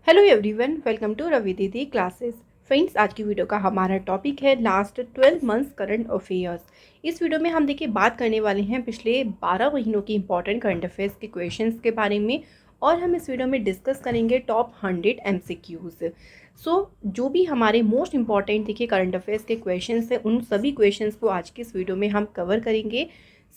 Hello everyone, welcome to Ravi Didi classes. Friends, आज की video का हमारा टॉपिक है लास्ट 12 मंथ्स करंट अफेयर्स। इस वीडियो में हम देखिए बात करने वाले हैं पिछले 12 महीनों की इंपॉर्टेंट करंट अफेयर्स के क्वेश्चंस के बारे में, और हम इस वीडियो में डिस्कस करेंगे टॉप 100 एमसीक्यूज। जो भी हमारे मोस्ट इंपॉर्टेंट देखिए करंट अफेयर्स के क्वेश्चंस हैं, उन सभी क्वेश्चंस को आज की इस वीडियो में हम कवर करेंगे।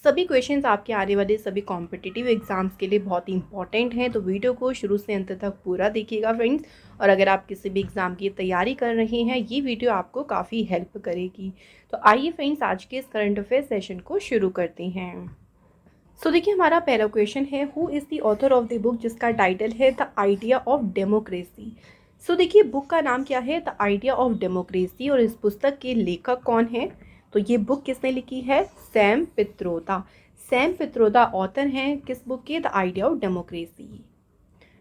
सभी क्वेश्चंस आपके आने वाले सभी कॉम्पिटिटिव एग्जाम्स के लिए बहुत ही इंपॉर्टेंट हैं, तो वीडियो को शुरू से अंत तक पूरा देखिएगा फ्रेंड्स। और अगर आप किसी भी एग्ज़ाम की तैयारी कर रहे हैं, ये वीडियो आपको काफ़ी हेल्प करेगी। तो आइए फ्रेंड्स, आज के इस करंट अफेयर सेशन को शुरू करते हैं। देखिए हमारा पहला क्वेश्चन है, who is the author of the book, जिसका टाइटल है द आइडिया ऑफ डेमोक्रेसी। देखिए बुक का नाम क्या है, द आइडिया ऑफ डेमोक्रेसी, और इस पुस्तक के लेखक कौन है। तो ये बुक किसने लिखी है, Sam Pitroda. Sam Pitroda author हैं किस बुक के, the idea of democracy.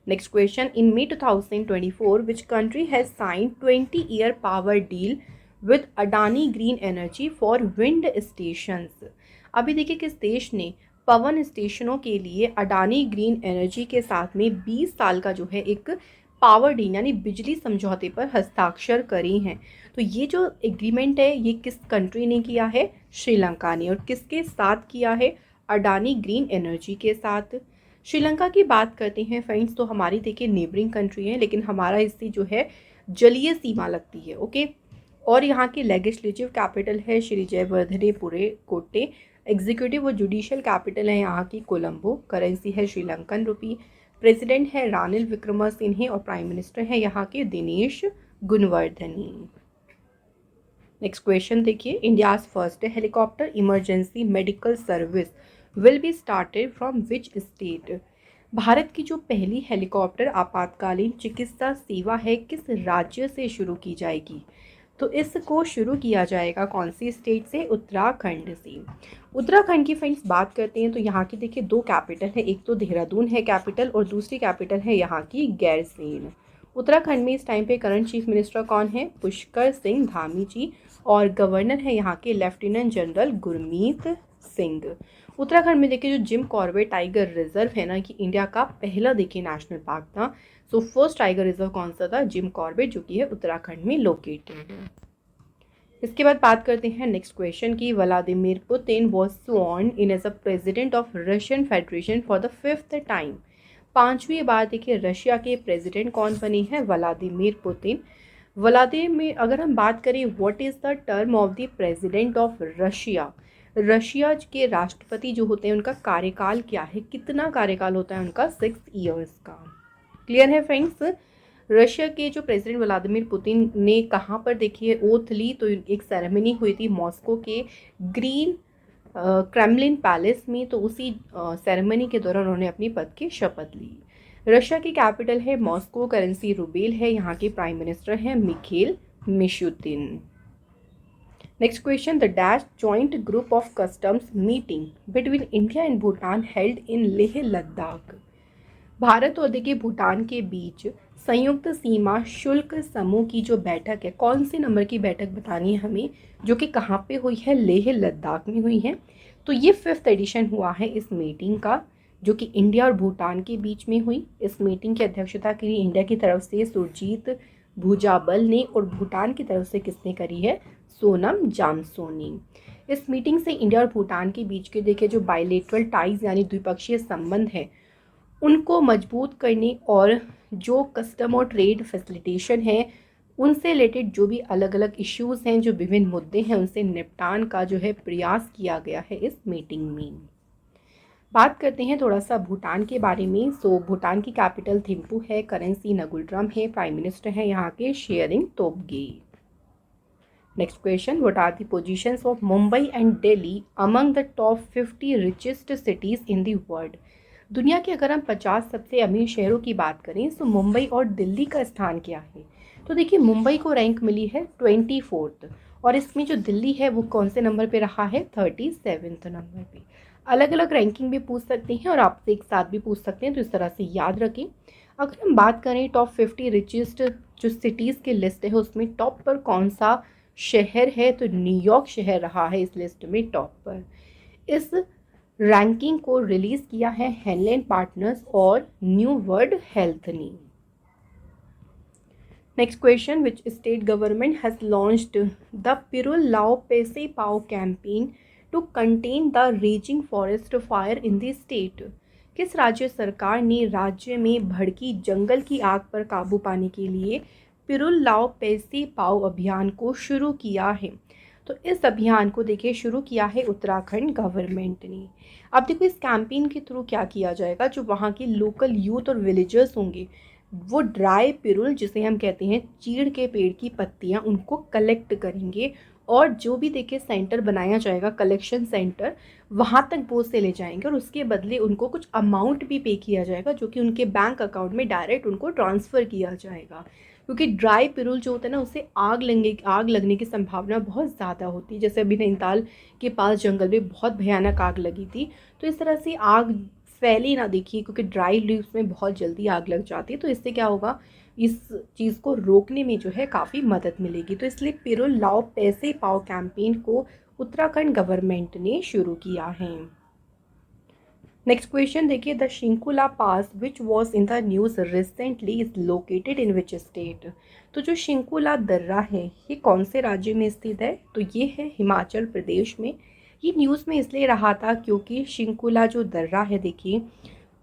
Next question, in May 2024 which country has signed 20-year power deal with Adani Green Energy for wind stations। अभी देखिए किस देश ने पवन स्टेशनों के लिए अडानी ग्रीन एनर्जी के साथ में 20 साल का जो है एक पावर डील यानी बिजली समझौते पर हस्ताक्षर करे हैं। तो ये जो एग्रीमेंट है ये किस कंट्री ने किया है, श्रीलंका ने। और किसके साथ किया है, अडानी ग्रीन एनर्जी के साथ। श्रीलंका की बात करते हैं फ्रेंड्स, तो हमारी देखिए नेबरिंग कंट्री है, लेकिन हमारा इससे जो है जलीय सीमा लगती है। ओके, और यहाँ की लेजिस्लेटिव कैपिटल है श्री जयवर्धनेपुरे कोट्टे। एग्जीक्यूटिव और जुडिशियल कैपिटल है यहाँ की कोलंबो। करेंसी है श्रीलंकन रुपी। प्रेसिडेंट है रानिल विक्रमसिंघे और प्राइम मिनिस्टर है यहाँ के दिनेश गुणवर्धनी। नेक्स्ट क्वेश्चन देखिए, India's first helicopter emergency medical service will be started from which state. Bharat की जो पहली हेलीकॉप्टर आपातकालीन चिकित्सा सेवा है किस राज्य से शुरू की जाएगी। तो इसको शुरू किया जाएगा कौन सी स्टेट से, उत्तराखंड से। उत्तराखंड की फ्रेंड्स बात करते हैं तो यहाँ की देखिए दो कैपिटल है, एक तो देहरादून है कैपिटल और दूसरी कैपिटल है यहाँ की गैरसैंण। उत्तराखंड में इस टाइम पे करंट चीफ मिनिस्टर कौन है, पुष्कर सिंह धामी जी, और गवर्नर है यहाँ के लेफ्टिनेंट जनरल गुरमीत सिंह। उत्तराखंड में देखिए जो जिम कॉर्बेट टाइगर रिजर्व है ना, कि इंडिया का पहला देखिए नेशनल पार्क था। फर्स्ट टाइगर रिजर्व कौन सा था, जिम कॉर्बेट, जो कि है उत्तराखंड में लोकेटेड है। इसके बाद बात करते हैं नेक्स्ट क्वेश्चन की, Vladimir Putin was sworn in as a president of Russian federation for the 5th time. 5वीं बार देखिए रशिया के प्रेसिडेंट कौन बने हैं, व्लादिमीर पुतिन। व्लादिमीर, अगर हम बात करें what is the term of the president of Russia, Russia के राष्ट्रपति जो होते हैं उनका कार्यकाल क्या है, कितना कार्यकाल होता है उनका, 6 ईयर्स का। क्लियर है फ्रेंड्स। रशिया के जो प्रेसिडेंट व्लादिमीर पुतिन ने कहाँ पर देखिए ओथ ली, तो एक सेरेमनी हुई थी मॉस्को के ग्रीन क्रेमलिन पैलेस में। तो उसी सेरेमनी के दौरान उन्होंने अपनी पद की शपथ ली। रशिया की कैपिटल है मॉस्को, करेंसी रूबेल है, यहाँ के प्राइम मिनिस्टर हैं Mikhail Mishustin. Next question, the dash joint group of customs meeting between India and Bhutan held in Leh Ladakh. Bharat और देखिए भूटान के बीच संयुक्त सीमा शुल्क समूह की जो बैठक है, कौन से नंबर की बैठक बतानी है हमें, जो कि कहाँ पे हुई है, लेह लद्दाख में हुई है। तो ये 5th एडिशन हुआ है इस मीटिंग का, जो कि इंडिया और भूटान के बीच में हुई। इस मीटिंग की अध्यक्षता के लिए इंडिया की तरफ से सुरजीत भुजाबल ने, और भूटान की तरफ से किसने करी है, सोनम जामसोनी। इस मीटिंग से इंडिया और भूटान के बीच के देखिए जो बायलेटरल टाइज यानी द्विपक्षीय संबंध है उनको मजबूत करने, और जो कस्टम और ट्रेड फैसिलिटेशन है उनसे रिलेटेड जो भी अलग अलग इश्यूज़ हैं, जो विभिन्न मुद्दे हैं, उनसे निपटान का जो है प्रयास किया गया है इस मीटिंग में। बात करते हैं थोड़ा सा भूटान के बारे में। भूटान की कैपिटल थिम्पू है, करेंसी नगुलट्रम है, प्राइम मिनिस्टर है यहाँ के Tshering Tobgay. Next question, what are the positions of Mumbai and Delhi among the top 50 richest cities in the world. दुनिया के अगर हम 50 सबसे अमीर शहरों की बात करें तो मुंबई और दिल्ली का स्थान क्या है। तो देखिए मुंबई को रैंक मिली है 24th, और इसमें जो दिल्ली है वो कौन से नंबर पे रहा है, 37th नंबर पे। अलग अलग रैंकिंग भी पूछ सकते हैं और आपसे एक साथ भी पूछ सकते हैं, तो इस तरह से याद रखें। अगर हम बात करें टॉप 50 रिचेस्ट जो सिटीज़ की लिस्ट है उसमें टॉप पर कौन सा शहर है, तो न्यूयॉर्क शहर रहा है इस लिस्ट में टॉप पर। इस रैंकिंग को रिलीज़ किया है हेनलेन पार्टनर्स और न्यू वर्ल्ड हेल्थ ने। Next question, which state government has launched the Pirul Lao Paise Pao campaign to contain the raging forest fire in the state? किस राज्य सरकार ने राज्य में भड़की जंगल की आग पर काबू पाने के लिए पिरुल लाओ पैसे पाओ अभियान को शुरू किया है? तो इस अभियान को देखिए शुरू किया है उत्तराखंड गवर्नमेंट ने। अब देखो इस कैंपेन के थ्रू क्या किया जाएगा, जो वहाँ के लोकल यूथ और विलेजर्स होंगे वो ड्राई पिरुल, जिसे हम कहते हैं चीड़ के पेड़ की पत्तियाँ, उनको कलेक्ट करेंगे और जो भी देखिए सेंटर बनाया जाएगा, कलेक्शन सेंटर, वहाँ तक वो से ले जाएंगे और उसके बदले उनको कुछ अमाउंट भी पे किया जाएगा जो कि उनके बैंक अकाउंट में डायरेक्ट उनको ट्रांसफ़र किया जाएगा। क्योंकि ड्राई पिरुल जो होता है ना, उससे आग लगने की संभावना बहुत ज़्यादा होती है। जैसे अभी नैनीताल के पास जंगल में बहुत भयानक आग लगी थी, तो इस तरह से आग फैली ना, देखिए, क्योंकि ड्राई लीव्स में बहुत जल्दी आग लग जाती है। तो इससे क्या होगा, इस चीज़ को रोकने में जो है काफ़ी मदद मिलेगी। तो इसलिए पिरुल लाओ पैसे पाओ कैंपेन को उत्तराखंड गवर्नमेंट ने शुरू किया है। नेक्स्ट क्वेश्चन देखिए, the Shinkula pass which was in the news recently is located in which state? तो जो शिंकुला दर्रा है ये कौन से राज्य में स्थित है? तो ये है हिमाचल प्रदेश में। ये न्यूज़ में इसलिए रहा था क्योंकि शिंकुला जो दर्रा है देखिए,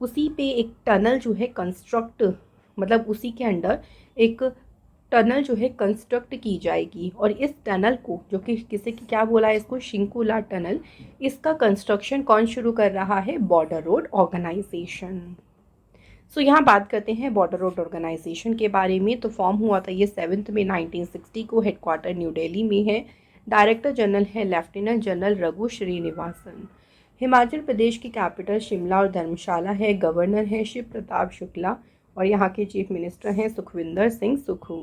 उसी पे एक टनल जो है कंस्ट्रक्ट, मतलब उसी के अंडर एक टनल जो है कंस्ट्रक्ट की जाएगी। और इस टनल को, जो कि किसी की क्या बोला है इसको, शिंकुला टनल, इसका कंस्ट्रक्शन कौन शुरू कर रहा है? Border road organisation. सो यहाँ बात करते हैं बॉर्डर रोड ऑर्गेनाइजेशन के बारे में। तो फॉर्म हुआ था ये 7 मई 1960 को, हेडक्वार्टर न्यू दिल्ली में है। डायरेक्टर जनरल है लेफ्टिनेंट जनरल रघु श्रीनिवासन। हिमाचल प्रदेश की कैपिटल शिमला और धर्मशाला है। गवर्नर है शिव प्रताप शुक्ला और यहाँ के चीफ मिनिस्टर हैं सुखविंदर सिंह सुक्खू।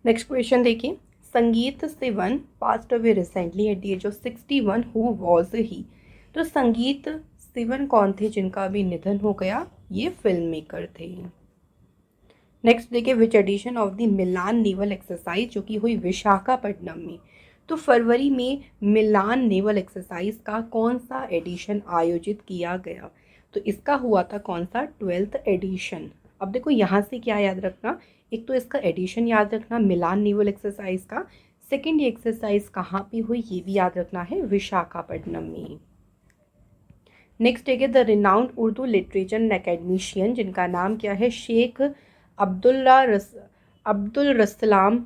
नेक्स्ट क्वेश्चन देखिए, Sangeeth Sivan passed away recently at the age of 61, who was he? तो संगीत सिवन कौन थे जिनका अभी निधन हो गया? ये फिल्म मेकर थे। नेक्स्ट देखिए, विच edition of the Milan naval exercise, जो कि हुई विशाखापट्टनम में। तो फरवरी में मिलान नेवल एक्सरसाइज का कौन सा एडिशन आयोजित किया गया? तो इसका हुआ था कौन सा? 12th addition. अब देखो यहाँ से क्या याद रखना, एक तो इसका एडिशन याद रखना मिलान नेवल एक्सरसाइज का, सेकेंड ये एक्सरसाइज कहाँ पे हुई ये भी याद रखना है, विशाखापट्टनम में। नेक्स्ट है the renowned Urdu literature and academician, जिनका नाम क्या है? Sheikh Abdul Raslam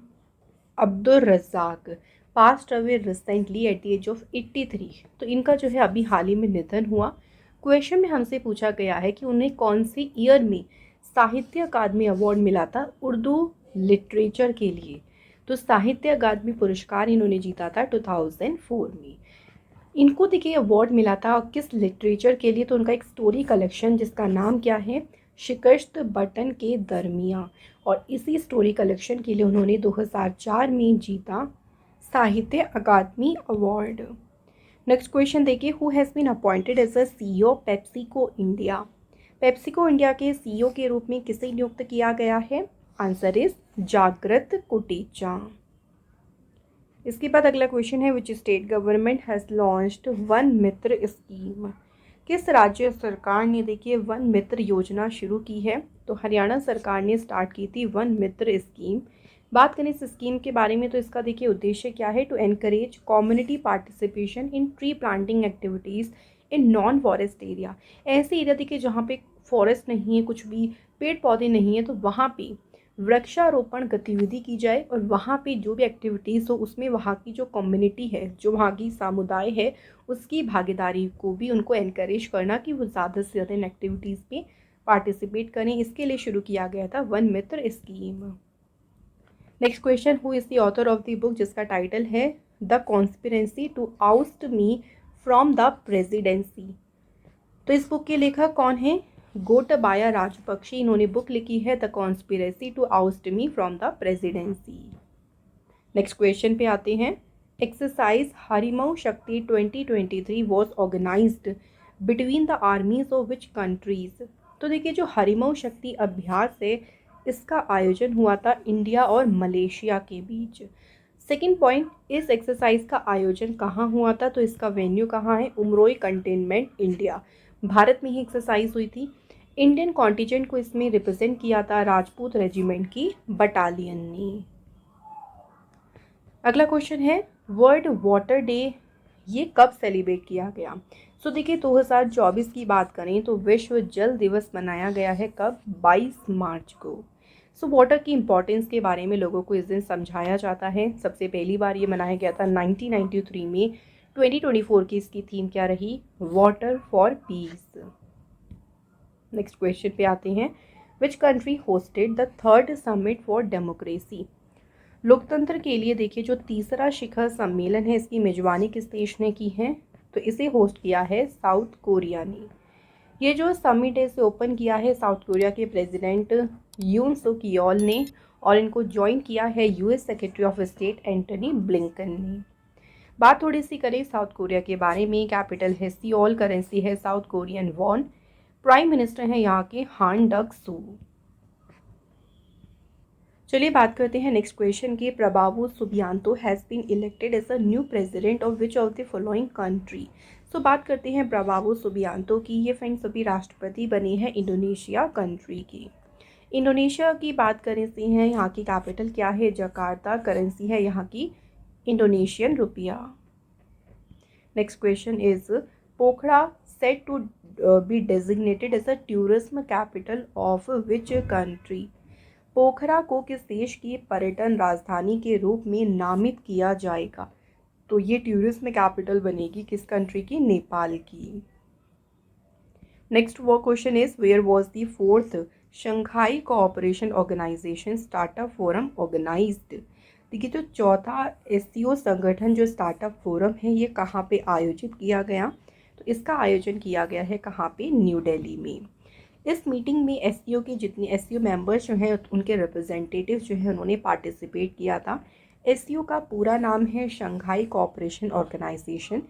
Abdul Razak, passed away recently at the age of 83। तो इनका जो है अभी हाल ही में निधन हुआ। क्वेश्चन में हमसे पूछा गया है कि उन्हें कौन सी ईयर में साहित्य अकादमी अवार्ड मिला था उर्दू लिटरेचर के लिए? तो साहित्य अकादमी पुरस्कार इन्होंने जीता था 2004 में। इनको देखिए अवार्ड मिला था किस लिटरेचर के लिए? तो उनका एक स्टोरी कलेक्शन जिसका नाम क्या है? शिकस्त बटन के दरमियाँ। और इसी स्टोरी कलेक्शन के लिए उन्होंने 2004 में जीता Sahitya Akademi award. Next question देखिए, who has been appointed as a CEO PepsiCo India? PepsiCo India के सीईओ के रूप में किसे नियुक्त किया गया है? आंसर इज जागृत कुटीचा। इसके बाद अगला क्वेश्चन है, विच state government has launched one Mitra scheme? किस राज्य सरकार ने देखिए वन मित्र योजना शुरू की है? तो हरियाणा सरकार ने स्टार्ट की थी वन मित्र स्कीम। बात करें इस स्कीम के बारे में तो इसका देखिए उद्देश्य क्या है? To encourage community participation in tree planting activities in non forest area. ऐसे एरिया देखिए जहाँ पे फॉरेस्ट नहीं है, कुछ भी पेड़ पौधे नहीं है, तो वहाँ पे वृक्षारोपण गतिविधि की जाए और वहाँ पे जो भी एक्टिविटीज़ हो उसमें वहाँ की जो कम्युनिटी है, जो वहाँ की समुदाय है, उसकी भागीदारी को भी उनको एनकरेज करना कि वो ज़्यादा से ज़्यादा इन एक्टिविटीज़ में पार्टिसिपेट करें। इसके लिए शुरू किया गया था Van Mitra scheme. Next question, who is the author of the book, जिसका टाइटल है the conspiracy to oust me from the presidency? तो इस बुक के लेखक कौन है? गोटबाया राजपक्षे। इन्होंने बुक लिखी है the conspiracy to oust me from the presidency. Next question पे आते हैं, exercise Harimau Shakti 2023 was organised between the armies of which countries? तो देखिए जो हरिमऊ शक्ति अभ्यास है इसका आयोजन हुआ था इंडिया और मलेशिया के बीच। सेकेंड पॉइंट, इस एक्सरसाइज का आयोजन कहाँ हुआ था? तो इसका वेन्यू कहाँ है? उमरोई कंटेनमेंट इंडिया, भारत में ही एक्सरसाइज हुई थी। इंडियन कॉन्टिजेंट को इसमें रिप्रेजेंट किया था राजपूत रेजिमेंट की बटालियन ने। अगला क्वेश्चन है वर्ल्ड वाटर डे ये कब सेलिब्रेट किया गया। सो देखिए 2024 की बात करें तो विश्व जल दिवस मनाया गया है कब, 22 मार्च को। सो वाटर की इम्पोर्टेंस के बारे में लोगों को इस दिन समझाया जाता है। सबसे पहली बार ये मनाया गया था 1993 में। 2024 की इसकी थीम क्या रही, water for piece. Next question पे आते हैं, which country hosted the third summit for democracy. लोकतंत्र के लिए देखिए जो तीसरा शिखर सम्मेलन है इसकी मेजबानी किस देश ने की है, तो इसे होस्ट किया है साउथ कोरिया ने। ये जो समिट है इसे ओपन किया है साउथ कोरिया के प्रेसिडेंट यून सुक योल ने, और इनको ज्वाइन किया है US secretary of state Antony Blinken ने। बात थोड़ी सी करें साउथ कोरिया के बारे में, कैपिटल है सियोल, करेंसी है south Korean von, prime minister है यहाँ के हान डक सू। चलिए बात करते हैं नेक्स्ट क्वेश्चन की, Prabowo Subianto has been elected as a new president of which of the following country. So बात करते हैं प्रभावो सुबियांतो की। ये फ्रेंड्स अभी राष्ट्रपति बने हैं इंडोनेशिया कंट्री की। इंडोनेशिया की बात करें से हैं, यहाँ की कैपिटल क्या है, जकार्ता, करेंसी है यहाँ की इंडोनेशियन रुपया। Next question is Pokhara set to be designated as a tourism capital of which country. Pokhara को किस देश की पर्यटन राजधानी के रूप में नामित किया जाएगा, तो ये टूरिज्म कैपिटल बनेगी किस कंट्री की, नेपाल की। नेक्स्ट वो question is where was the fourth Shanghai cooperation organisation startup forum organised. देखिए तो चौथा एससीओ संगठन जो स्टार्टअप फोरम है ये कहाँ पे आयोजित किया गया, तो इसका आयोजन किया गया है कहाँ पे, न्यू दिल्ली में। इस मीटिंग में एससीओ के जितने एससीओ मेंबर्स जो हैं उनके रिप्रेजेंटेटिव्स जो हैं उन्होंने पार्टिसिपेट किया था। एससीओ का पूरा नाम है शंघाई कोऑपरेशन ऑर्गेनाइजेशन।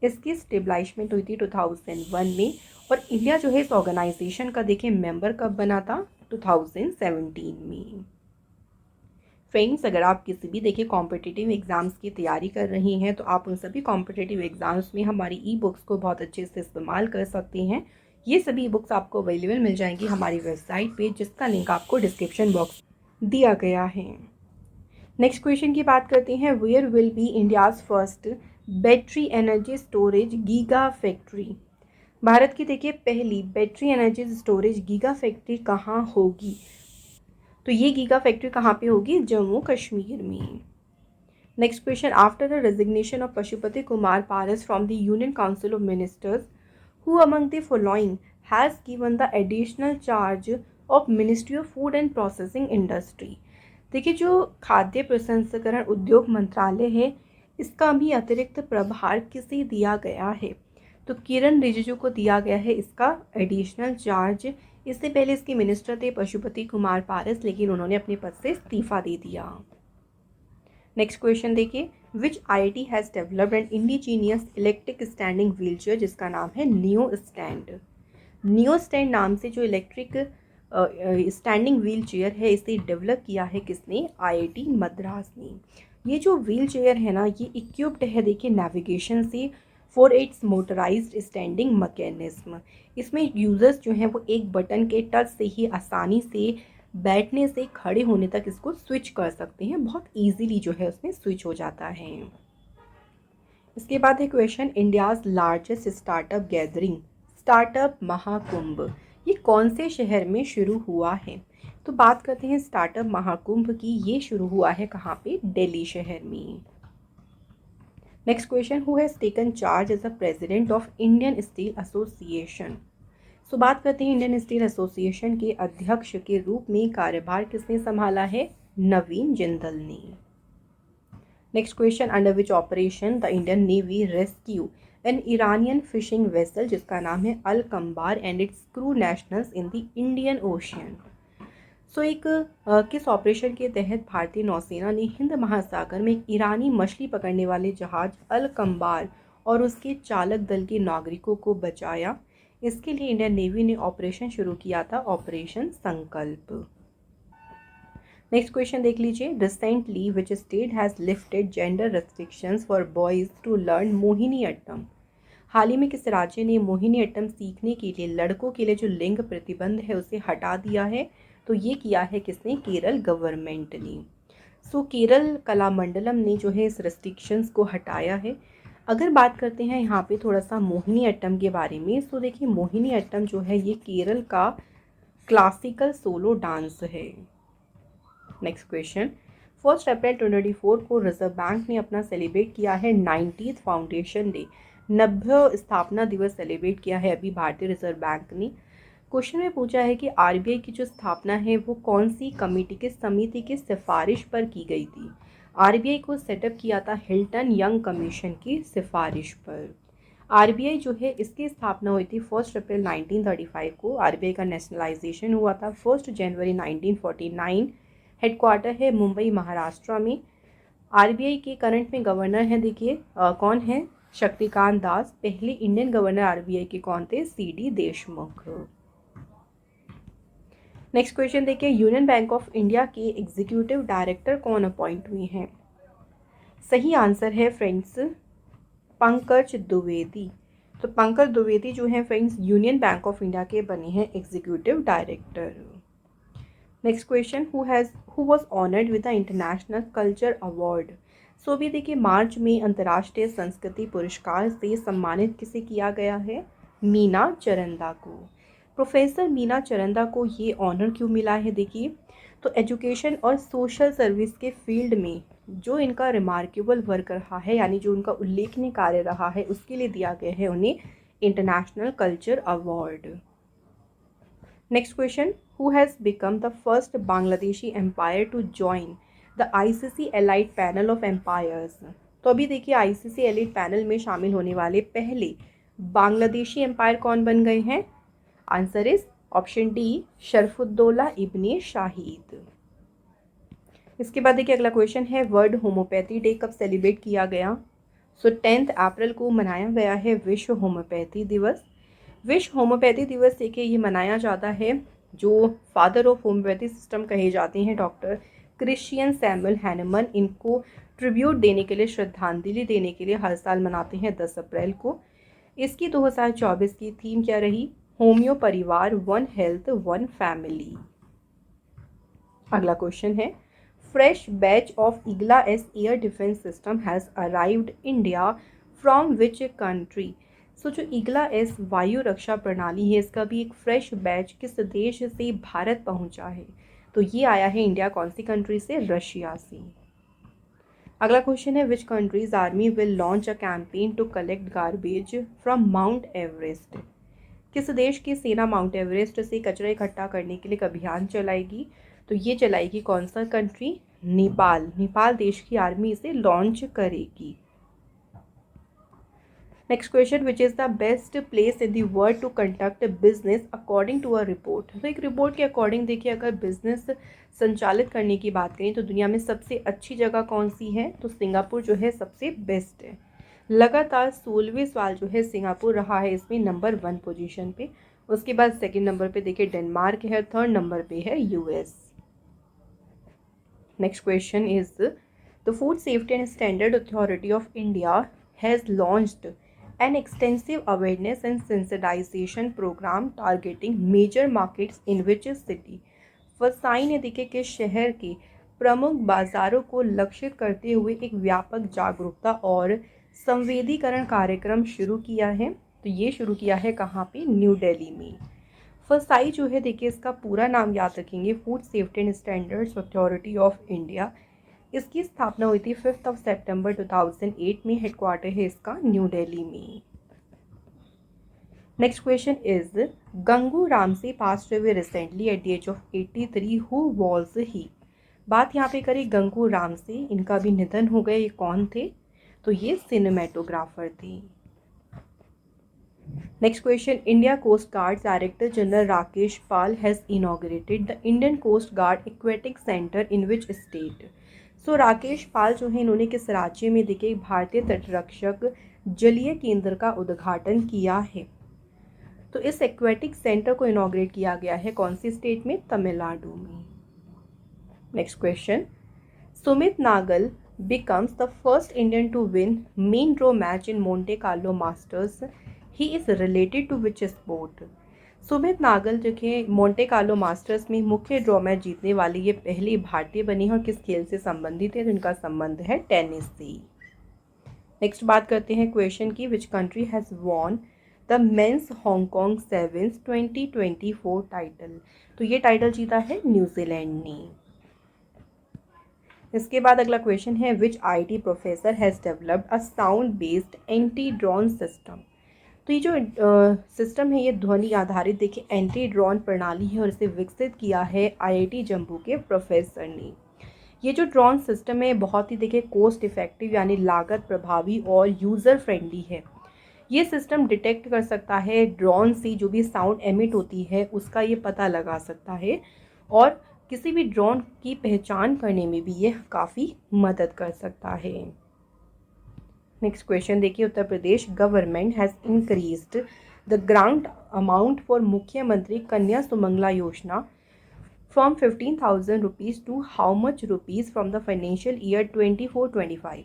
इसकी स्टेबलाइजमेंट हुई थी 2001 में, और इंडिया जो है इस ऑर्गेनाइजेशन का देखिए मेंबर कब बना था, 2017 में। फ्रेंड्स अगर आप किसी भी देखिए कॉम्पिटिटिव एग्ज़ाम्स की तैयारी कर रही हैं तो आप उन सभी कॉम्पिटिटिव एग्ज़ाम्स में हमारी ई बुक्स को बहुत अच्छे से इस्तेमाल कर सकती हैं। ये सभी बुक्स आपको अवेलेबल मिल जाएंगी हमारी वेबसाइट पे, जिसका लिंक आपको डिस्क्रिप्शन बॉक्स दिया गया है। नेक्स्ट क्वेश्चन की बात करते हैं, where will be India's first battery energy storage giga factory. Bharat की देखिए पहली battery energy storage giga factory कहाँ होगी, तो ये गीगा फैक्ट्री कहाँ पे होगी, जम्मू कश्मीर में। Next question, after the resignation of Pashupati Kumar Paras from the union council of ministers who among the following has given the additional charge of ministry of food and processing industry. देखिए जो खाद्य प्रसंस्करण उद्योग मंत्रालय है इसका भी अतिरिक्त प्रभार किसे दिया गया है, तो किरण रिजिजू को दिया गया है इसका एडिशनल चार्ज। इससे पहले इसके मिनिस्टर थे पशुपति कुमार पारस, लेकिन उन्होंने अपने पद से इस्तीफा दे दिया। नेक्स्ट क्वेश्चन देखिए, विच IIT has developed N indigenous electric standing wheelchair जिसका नाम है नियो स्टैंड। नियो स्टैंड नाम से जो इलेक्ट्रिक स्टैंडिंग व्हील चेयर है इसे डेवलप किया है किसने, आईआईटी मद्रास ने। ये जो व्हील चेयर है ना ये इक्विप्ड है देखिए नेविगेशन से for its motorised standing mechanism. इसमें यूज़र्स जो हैं वो एक बटन के टच से ही आसानी से बैठने से खड़े होने तक इसको स्विच कर सकते हैं, बहुत इजीली जो है उसमें स्विच हो जाता है। इसके बाद है question, India's largest startup gathering startup Mahakumbh ये कौन से शहर में शुरू हुआ है, तो बात करते हैं स्टार्टअप महाकुंभ की। ये शुरू हुआ है कहाँ पे, दिल्ली शहर में। Next question, who has taken charge as the president of Indian steel association. So बात करते हैं इंडियन स्टील एसोसिएशन के अध्यक्ष के रूप में कार्यभार किसने संभाला है, नवीन जिंदल ने। Next question, under which operation the Indian navy rescue an Iranian fishing vessel जिसका नाम है Al Kambar and its crew nationals in the Indian ocean. So एक किस ऑपरेशन के तहत भारतीय नौसेना ने हिंद महासागर में एक ईरानी मछली पकड़ने वाले जहाज अल कंबार और उसके चालक दल के नागरिकों को बचाया, इसके लिए इंडियन नेवी ने ऑपरेशन शुरू किया था, ऑपरेशन संकल्प। नेक्स्ट क्वेश्चन देख लीजिए, recently which state has lifted gender restrictions for boys to learn Mohiniyattam. हाल ही में किस राज्य ने मोहिनीअट्टम सीखने के लिए लड़कों के लिए जो लिंग प्रतिबंध है उसे हटा दिया है? तो ये किया है किसने? केरल गवर्नमेंट ने। सो केरल कलामंडलम ने जो है इस रिस्ट्रिक्शंस को हटाया है। अगर बात करते हैं यहाँ पे थोड़ा सा मोहिनीअट्टम के बारे में, तो देखिए मोहिनीअट्टम जो है ये केरल का क्लासिकल सोलो डांस है। नेक्स्ट क्वेश्चन, 1 अप्रैल 2024 को रिजर्व बैंक ने अपना सेलिब्रेट किया है 90th फाउंडेशन डे, 90 स्थापना दिवस सेलिब्रेट किया है अभी भारतीय रिजर्व बैंक ने। क्वेश्चन में पूछा है कि आरबीआई की जो स्थापना है वो कौन सी कमेटी के समिति की सिफारिश पर की गई थी? आरबीआई को सेटअप किया था हिल्टन यंग कमीशन की सिफारिश पर। आरबीआई जो है इसकी स्थापना हुई थी 1 अप्रैल 1935 को। आरबीआई का नेशनलाइजेशन हुआ था 1 जनवरी 1949। हेडक्वार्टर है मुंबई महाराष्ट्र में। आरबीआई के करंट में गवर्नर हैं, देखिए कौन है? शक्तिकांत दास। पहले इंडियन गवर्नर आरबीआई के कौन थे? सीडी देशमुख। नेक्स्ट क्वेश्चन देखिए, यूनियन बैंक ऑफ इंडिया के एग्जीक्यूटिव डायरेक्टर कौन अपॉइंट हुए हैं? सही आंसर है फ्रेंड्स पंकज द्विवेदी। तो पंकज द्विवेदी जो है friends union bank of India के बने हैं executive director. Next question, who was honoured with the international culture award? So भी देखिए मार्च में अंतर्राष्ट्रीय संस्कृति पुरस्कार से सम्मानित किसे किया गया है? मीना चरंदा को। प्रोफेसर मीना चरंदा को ये ऑनर क्यों मिला है? देखिए तो एजुकेशन और सोशल सर्विस के फील्ड में जो इनका रिमार्केबल वर्क रहा है, यानी जो उनका उल्लेखनीय कार्य रहा है, उसके लिए दिया गया है उन्हें international culture award. Next question, who has become the first Bangladeshi umpire to join the ICC elite panel of umpires? तो अभी देखिए आईसीसी एलाइट पैनल में शामिल होने वाले पहले बांग्लादेशी एम्पायर कौन बन गए हैं? Answer is option D, Sharfuddaula Ibne Shahid. इसके बाद देखिए अगला क्वेश्चन है, वर्ल्ड होम्योपैथी डे कब सेलिब्रेट किया गया? सो 10 अप्रैल को मनाया गया है विश्व होम्योपैथी दिवस। विश्व होम्योपैथी दिवस देखिए ये मनाया जाता है, जो फादर ऑफ होम्योपैथी सिस्टम कहे जाते हैं डॉक्टर क्रिश्चियन सैमुअल हैनेमन, इनको ट्रिब्यूट देने के लिए, श्रद्धांजलि देने के लिए हर साल मनाते हैं 10 अप्रैल को। इसकी 2024 की थीम क्या रही? Homeo Parivar, one health one family. अगला क्वेश्चन है, fresh batch of Igla S air defence system has arrived India from which country? So जो इग्ला एस वायु रक्षा प्रणाली है इसका भी एक फ्रेश बैच किस देश से भारत पहुंचा है? तो ये आया है इंडिया कौन सी कंट्री से? रशिया से। अगला क्वेश्चन है, which country's army will launch a campaign to collect garbage from Mount Everest? किस देश की सेना माउंट एवरेस्ट से कचरा इकट्ठा करने के लिए एक अभियान चलाएगी? तो ये चलाएगी कौन सा कंट्री? नेपाल। नेपाल देश की आर्मी इसे लॉन्च करेगी। Next question, which is the best place in the world to conduct business according to a report? तो एक रिपोर्ट के अकॉर्डिंग देखिए अगर बिजनेस संचालित करने की बात करें तो दुनिया में सबसे अच्छी जगह कौन सी है? तो सिंगापुर जो है सबसे बेस्ट है। लगातार 16वें साल जो है सिंगापुर रहा है इसमें नंबर 1 पोजीशन पे। उसके बाद सेकंड नंबर पे देखिए डेनमार्क है, थर्ड नंबर पे है US. Next question is, the food safety and standard authority of India has launched an extensive awareness and sensitization program targeting major markets in which city? वसाई ने देखिए कि शहर के प्रमुख बाजारों को लक्षित करते हुए एक व्यापक जागरूकता और संवेदीकरण कार्यक्रम शुरू किया है। तो ये शुरू किया है कहाँ पे? न्यू दिल्ली में। वसाई जो है देखिए इसका पूरा नाम याद रखेंगे, food safety and standards authority of India. इसकी स्थापना हुई थी 5 सितंबर 2008 में। हेडक्वार्टर है इसका न्यू दिल्ली में। Next question is, Gangu Ramsay passed away recently at the age of 83, who was he? बात यहाँ पे करें गंगू रामसे, इनका भी निधन हो गया। ये कौन थे? तो ये सिनेमेटोग्राफर थे। Next question, India coast guard director general Rakesh Pal has inaugurated the Indian coast guard aquatic centre in which state? So Rakesh Pal जो है इन्होंने किस राज्य में देखिए भारतीय तटरक्षक जलीय केंद्र का उद्घाटन किया है? तो इस एक्वेटिक सेंटर को इनॉग्रेट किया गया है कौन सी स्टेट में? तमिलनाडु में। Next question, Sumit Nagal becomes the first Indian to win main draw match in Monte Carlo Masters. He is related to which sport? Sumit Nagal जो कि मोंटे कार्लो मास्टर्स में मुख्य ड्रॉ मैच जीतने वाली ये पहली भारतीय बनी है और किस खेल से संबंधित है? तो इनका संबंध है टेनिस से। नेक्स्ट बात करते हैं क्वेश्चन की, which country has won the men's Hong सेवेंस 2024 टाइटल? तो ये टाइटल जीता है न्यूजीलैंड ने। इसके बाद अगला क्वेश्चन है, which IT professor has developed a sound based anti drone system? तो ये जो सिस्टम है ये ध्वनि आधारित देखिए एंटी ड्रोन प्रणाली है और इसे विकसित किया है आईआईटी जम्मू के प्रोफेसर ने। ये जो ड्रोन सिस्टम है बहुत ही देखिए कोस्ट इफेक्टिव यानी लागत प्रभावी और यूज़र फ्रेंडली है। ये सिस्टम डिटेक्ट कर सकता है ड्रोन से जो भी साउंड एमिट होती है उसका ये पता लगा सकता है और किसी भी ड्रोन की पहचान करने में भी ये काफ़ी मदद कर सकता है। नेक्स्ट क्वेश्चन देखिए, Uttar Pradesh government has increased the grant amount for Mukhyamantri Kanya Sumangala Yojana from 15,000 rupees to how much rupees from the financial year 24-25?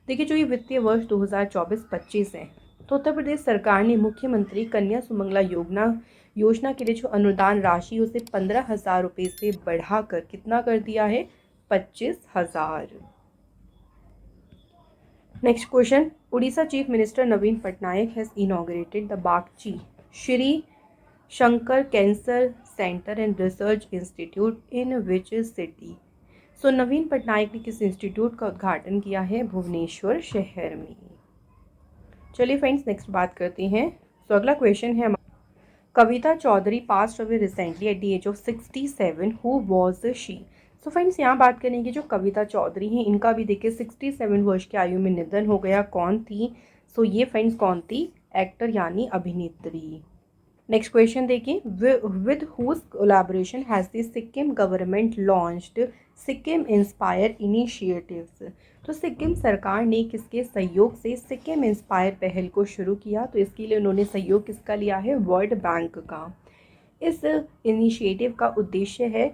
देखिए जो ये वित्तीय वर्ष 2024-25 है तो उत्तर प्रदेश सरकार ने मुख्यमंत्री कन्या सुमंगला योजना के लिए जो अनुदान राशि उसे 15,000 रुपये से बढ़ाकर कितना कर दिया है? 25,000। Next question, Odisha chief minister Naveen Patnaik has inaugurated the Bagchi Shri Shankar cancer centre and research institute in which city? So Naveen Patnaik ने किस इंस्टीट्यूट का उद्घाटन किया है? भुवनेश्वर शहर में। चलिए फ्रेंड्स नेक्स्ट बात करते हैं। सो अगला क्वेश्चन है, Kavita Chaudhary passed away recently at the age of 67, who was she? So friends यहाँ बात करेंगे जो कविता चौधरी हैं इनका भी देखिए 67 वर्ष की आयु में निधन हो गया। कौन थी? सो ये फ्रेंड्स कौन थी? एक्टर यानी अभिनेत्री। नेक्स्ट क्वेश्चन देखिए, with whose collaboration has the Sikkim government launched Sikkim inspire initiatives? तो सिक्किम सरकार ने किसके सहयोग से सिक्किम इंस्पायर पहल को शुरू किया? तो इसके लिए उन्होंने सहयोग किसका लिया है? वर्ल्ड बैंक का। इस इनिशिएटिव का उद्देश्य है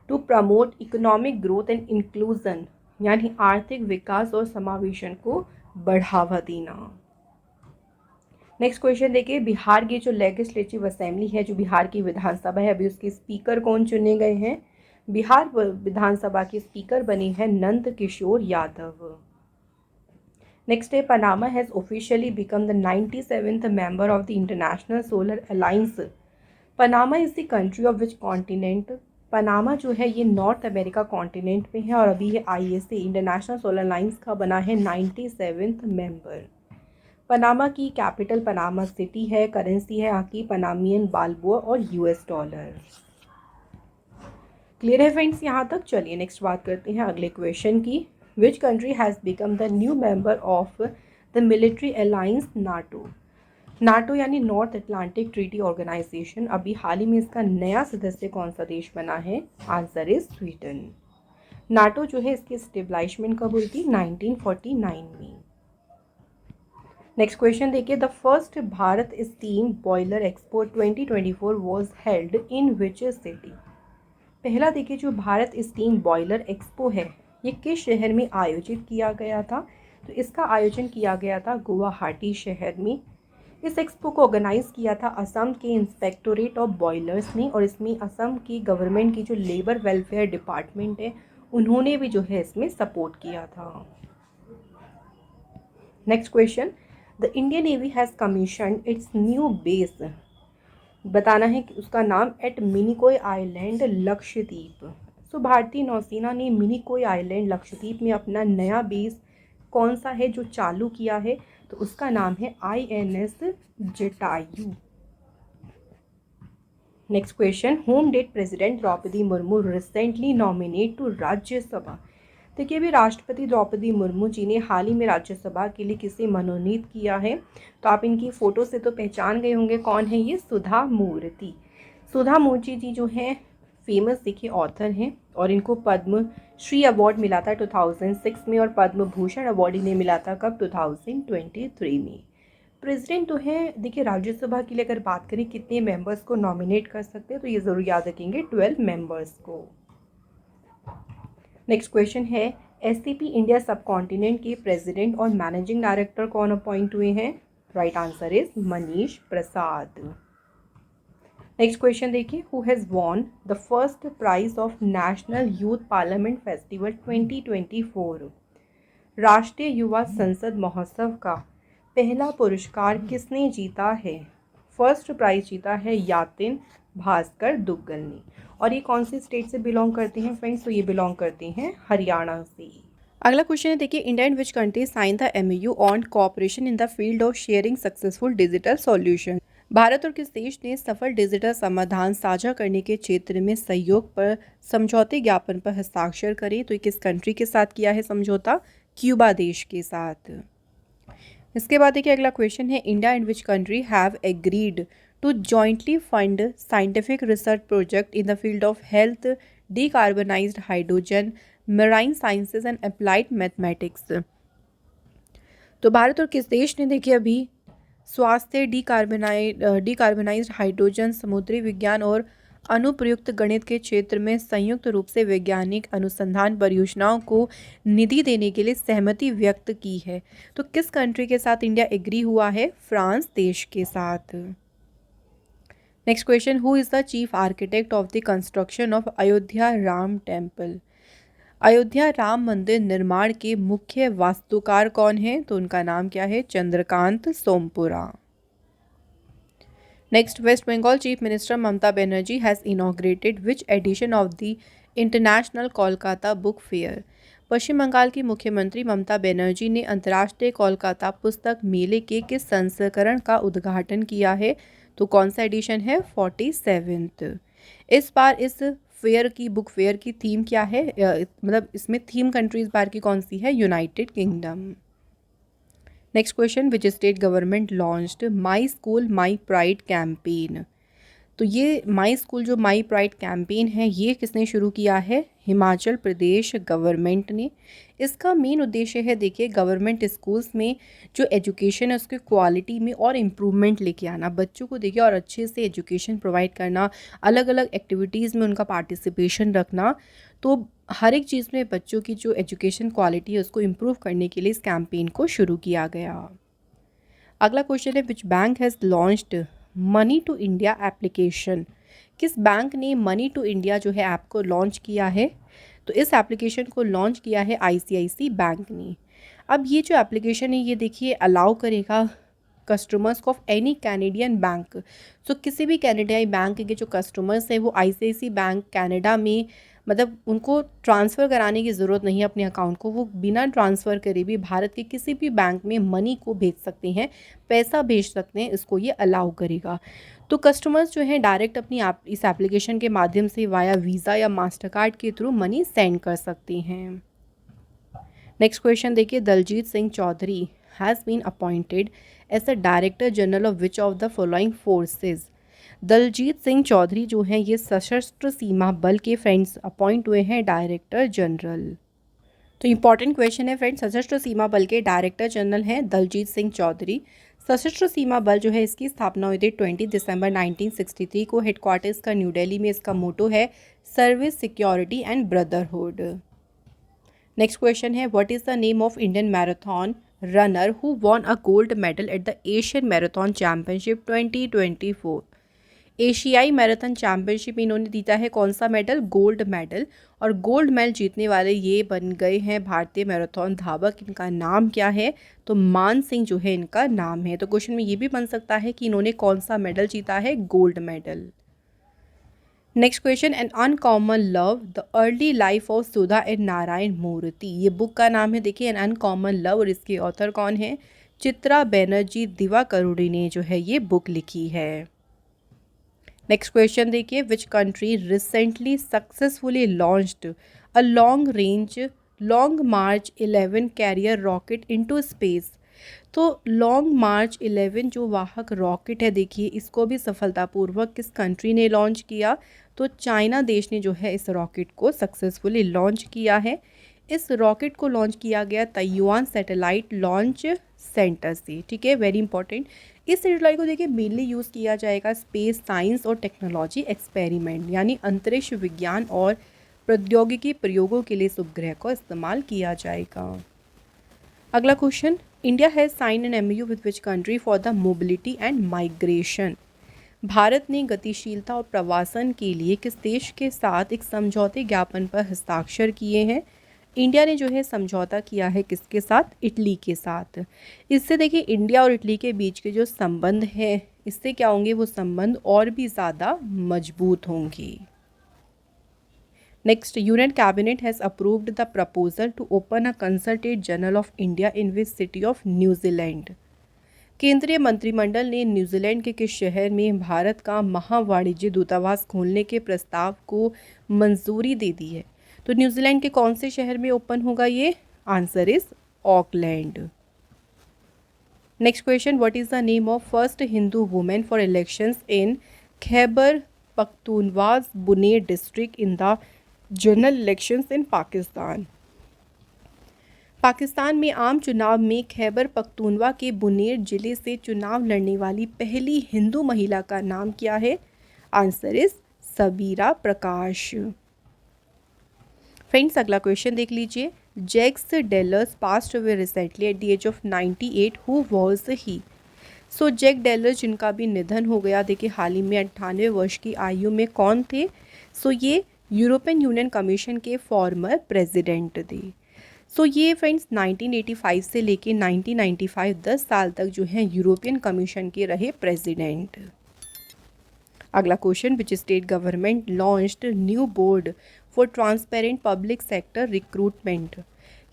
to promote economic growth and inclusion यानी आर्थिक विकास और समावेशन को बढ़ावा देना। नेक्स्ट क्वेश्चन देखिए, बिहार की जो लेजिस्लेटिव असेंबली है जो बिहार की विधानसभा है अभी उसके स्पीकर कौन चुने गए हैं? बिहार विधानसभा के स्पीकर बने हैं नंद किशोर यादव। नेक्स्ट है, Panama has officially become the 97th member of the international solar alliance. Panama is the country of which continent? Panama जो है ये नॉर्थ अमेरिका कॉन्टिनेंट में है और अभी ये ISA इंटरनेशनल सोलर अलायंस का बना है 97th मेंबर। पनामा की कैपिटल पनामा सिटी है। करेंसी है यहाँ की पनामियन बाल्बोआ और US डॉलर। क्लियर है फ्रेंड्स यहाँ तक? चलिए नेक्स्ट बात करते हैं अगले क्वेश्चन की, which country has become the new member of the military alliance NATO? NATO यानी नॉर्थ अटलांटिक ट्रीटी ऑर्गेनाइजेशन, अभी हाल ही में इसका नया सदस्य कौन सा देश बना है? Answer is Sweden. नाटो जो है इसकी स्टेबलाइजमेंट कब हुई थी? 1949 में। नेक्स्ट क्वेश्चन देखिए, the first Bharat steam boiler expo 2024 was held in which city? पहला देखिए जो भारत स्टीम बॉयलर एक्सपो है ये किस शहर में आयोजित किया गया था? तो इसका आयोजन किया गया था गुवाहाटी शहर में। इस एक्सपो को ऑर्गेनाइज किया था असम के इंस्पेक्टोरेट ऑफ बॉयलर्स ने और इसमें असम की गवर्नमेंट की जो लेबर वेलफेयर डिपार्टमेंट है उन्होंने भी जो है इसमें सपोर्ट किया था। Next question, the Indian navy has commissioned it's new base, बताना है कि उसका नाम एट मिनिकोय आइलैंड लक्षद्वीप। सो भारतीय नौसेना ने मिनिकोय आइलैंड लक्षद्वीप में अपना नया बेस कौन सा है जो चालू किया है? तो उसका नाम है INS Jatayu. Next question, whom did president Droupadi Murmu recently nominate to Rajya Sabha? देखिए अभी राष्ट्रपति द्रौपदी मुर्मू जी ने हाल ही में राज्यसभा के लिए किसे मनोनीत किया है? तो आप इनकी फ़ोटो से तो पहचान गए होंगे कौन है ये? सुधा मूर्ति। सुधा मूर्ति जी जो हैं फेमस देखिए ऑथर हैं और इनको पद्म श्री अवार्ड मिला था 2006 में और पद्म भूषण अवार्ड इन्हें मिला था कब? 2023 में। प्रेसिडेंट तो हैं देखिए राज्यसभा के लिए अगर बात करें कितने मेंबर्स को नॉमिनेट कर सकते हैं तो ये ज़रूर याद रखेंगे 12 मेंबर्स को। नेक्स्ट क्वेश्चन है, एससीपी इंडिया सब कॉन्टिनेंट के प्रेसिडेंट और मैनेजिंग डायरेक्टर कौन अपॉइंट हुए हैं? Right answer is Manish Prasad. Next question देखिए, who has won the first prize of national youth parliament festival 2024? राष्ट्रीय युवा संसद महोत्सव का पहला पुरस्कार किसने जीता है? फर्स्ट प्राइज जीता है यातिन भास्कर दुग्गल ने। और ये कौन सी स्टेट से बिलोंग करते हैं फ्रेंड्स? तो ये बिलोंग करते हैं हरियाणा से। अगला क्वेश्चन है देखिए, India and which country sign the MOU on cooperation in the field of sharing successful digital solution? Bharat और किस देश ने सफल डिजिटल समाधान साझा करने के क्षेत्र में सहयोग पर समझौते ज्ञापन पर हस्ताक्षर करे? तो ये किस कंट्री के साथ किया है समझौता? क्यूबा देश के साथ। इसके बाद देखिए अगला क्वेश्चन है, India and which country have agreed to jointly fund scientific research project in the field of health, decarbonised hydrogen, marine sciences and applied mathematics? तो भारत और किस देश ने देखिए अभी स्वास्थ्य, डीकार्बनाइज्ड हाइड्रोजन, समुद्री विज्ञान और अनुप्रयुक्त गणित के क्षेत्र में संयुक्त रूप से वैज्ञानिक अनुसंधान परियोजनाओं को निधि देने के लिए सहमति व्यक्त की है? तो किस कंट्री के साथ इंडिया एग्री हुआ है? फ्रांस देश के साथ। Next question, who is the chief architect of the construction of Ayodhya Ram temple? Ayodhya Ram मंदिर निर्माण के मुख्य वास्तुकार कौन है? तो उनका नाम क्या है? Chandrakant Sompura. Next, West Bengal chief minister Mamata Banerjee has inaugurated which edition of the international Kolkata book fair? Paschim Bengal की मुख्यमंत्री ममता बनर्जी ने अंतर्राष्ट्रीय कोलकाता पुस्तक मेले के किस संस्करण का उद्घाटन किया है? तो कौन सा एडिशन है? 47th। इस बार इस फेयर की बुक फेयर की थीम क्या है? मतलब इसमें थीम कंट्री इस बार की कौन सी है? United kingdom. Next question, which state government launched my school my pride campaign? तो ये माई स्कूल जो माई प्राइड कैंपेन है ये किसने शुरू किया है? हिमाचल प्रदेश गवर्नमेंट ने। इसका मेन उद्देश्य है देखिए गवर्नमेंट स्कूल्स में जो एजुकेशन है उसकी क्वालिटी में और इम्प्रूवमेंट लेके आना, बच्चों को देखिए और अच्छे से एजुकेशन प्रोवाइड करना, अलग अलग एक्टिविटीज़ में उनका पार्टिसिपेशन रखना। तो हर एक चीज़ में बच्चों की जो एजुकेशन क्वालिटी है उसको इम्प्रूव करने के लिए इस कैंपेन को शुरू किया गया। अगला क्वेश्चन है, which bank has launched money to India application? किस बैंक ने मनी टू इंडिया जो है ऐप को लॉन्च किया है? तो इस एप्लीकेशन को लॉन्च किया है ICICI बैंक ने। अब ये जो एप्लीकेशन है ये देखिए अलाउ करेगा कस्टमर्स को ऑफ एनी कैनेडियन बैंक। सो किसी भी कैनेडियाई बैंक के जो कस्टमर्स हैं वो ICICI बैंक कनाडा में मतलब उनको ट्रांसफ़र कराने की ज़रूरत नहीं है अपने अकाउंट को, वो बिना ट्रांसफ़र करे भी भारत के किसी भी बैंक में मनी को भेज सकते हैं, पैसा भेज सकते हैं, इसको ये अलाउ करेगा। तो कस्टमर्स जो हैं डायरेक्ट अपनी इस एप्लीकेशन के माध्यम से वाया वीज़ा या मास्टर कार्ड के थ्रू मनी सेंड कर सकते हैं। नेक्स्ट क्वेश्चन देखिए, Daljit Singh Chaudhary has been appointed as the director general of which of the following forces? Daljit Singh Chaudhary जो हैं ये सशस्त्र सीमा बल के फ्रेंड्स अपॉइंट हुए हैं डायरेक्टर जनरल। तो इंपॉर्टेंट क्वेश्चन है फ्रेंड्स, सशस्त्र सीमा बल के डायरेक्टर जनरल हैं दलजीत सिंह चौधरी। सशस्त्र सीमा बल जो है इसकी स्थापना हुई थी 20 दिसंबर 1963 को। हेडक्वार्टर्स का न्यू दिल्ली में। इसका मोटो है service, security and brotherhood. Next question है, what is the name of Indian marathon runner who won a gold medal at the Asian marathon championship 2024? एशियाई मैराथन चैम्पियनशिप इन्होंने जीता है कौन सा मेडल? Gold medal. और गोल्ड मेडल जीतने वाले ये बन गए हैं भारतीय मैराथन धावक। इनका नाम क्या है? तो मान सिंह जो है इनका नाम है। तो क्वेश्चन में ये भी बन सकता है कि इन्होंने कौन सा मेडल जीता है? Gold medal. Next question, an uncommon love the early life of Sudha and Narayan Murthy, ये बुक का नाम है देखिए एन अनकॉमन लव। और इसके ऑथर कौन है? चित्रा बनर्जी दिवाकरुणी ने जो है ये बुक लिखी है। नेक्स्ट क्वेश्चन देखिए, which country recently successfully launched a long March 11 carrier rocket into space? तो लॉन्ग मार्च 11 जो वाहक रॉकेट है देखिए इसको भी सफलतापूर्वक किस कंट्री ने लॉन्च किया? तो चाइना देश ने जो है इस रॉकेट को सक्सेसफुली लॉन्च किया है। इस रॉकेट को लॉन्च किया गया ताइवान सैटेलाइट लॉन्च सेंटर से। ठीक है, वेरी इंपॉर्टेंट। इस सैटेलाइट को देखिए मेनली यूज़ किया जाएगा स्पेस साइंस और टेक्नोलॉजी एक्सपेरिमेंट यानी अंतरिक्ष विज्ञान और प्रौद्योगिकी प्रयोगों के लिए इस उपग्रह का इस्तेमाल किया जाएगा। अगला question, India has sign an MOU with which country for the mobility and migration. भारत ने गतिशीलता और प्रवासन के लिए किस देश के साथ एक समझौते ज्ञापन पर हस्ताक्षर किए हैं? इंडिया ने जो है समझौता किया है किसके साथ? इटली के साथ। इससे देखिए इंडिया और इटली के बीच के जो संबंध है, इससे क्या होंगे, वो संबंध और भी ज़्यादा मजबूत होंगे। Next, union cabinet has approved the proposal to open a consulate general of India in which city of New Zealand. केंद्रीय मंत्रिमंडल ने न्यूजीलैंड के किस शहर में भारत का महावाणिज्य दूतावास खोलने के प्रस्ताव को मंजूरी दे दी है? तो न्यूजीलैंड के कौन से शहर में ओपन होगा ये? Answer is Auckland. Next question, what is the name of first Hindu women for elections in Khyber Pakhtunkhwa Buner district in the general elections in Pakistan. Pakistan में आम चुनाव में खैबर पख्तूनवा के बुनेर जिले से चुनाव लड़ने वाली पहली हिंदू महिला का नाम क्या है? Answer is Sabira Prakash. Friends, अगला क्वेश्चन देख लीजिए। Jacques Delors passed away recently at the age of 98, who was he? So Jacques Delors जिनका भी निधन हो गया, देखिए हाल ही में 98 वर्ष की आयु में, कौन थे? सो ये यूरोपियन यूनियन कमीशन के फॉर्मर प्रेसिडेंट थे। सो ये फ्रेंड्स 1985 से लेके 1995 10 साल तक जो है यूरोपियन कमीशन के रहे प्रेसिडेंट। अगला question, which state government launched new board for transparent public sector recruitment.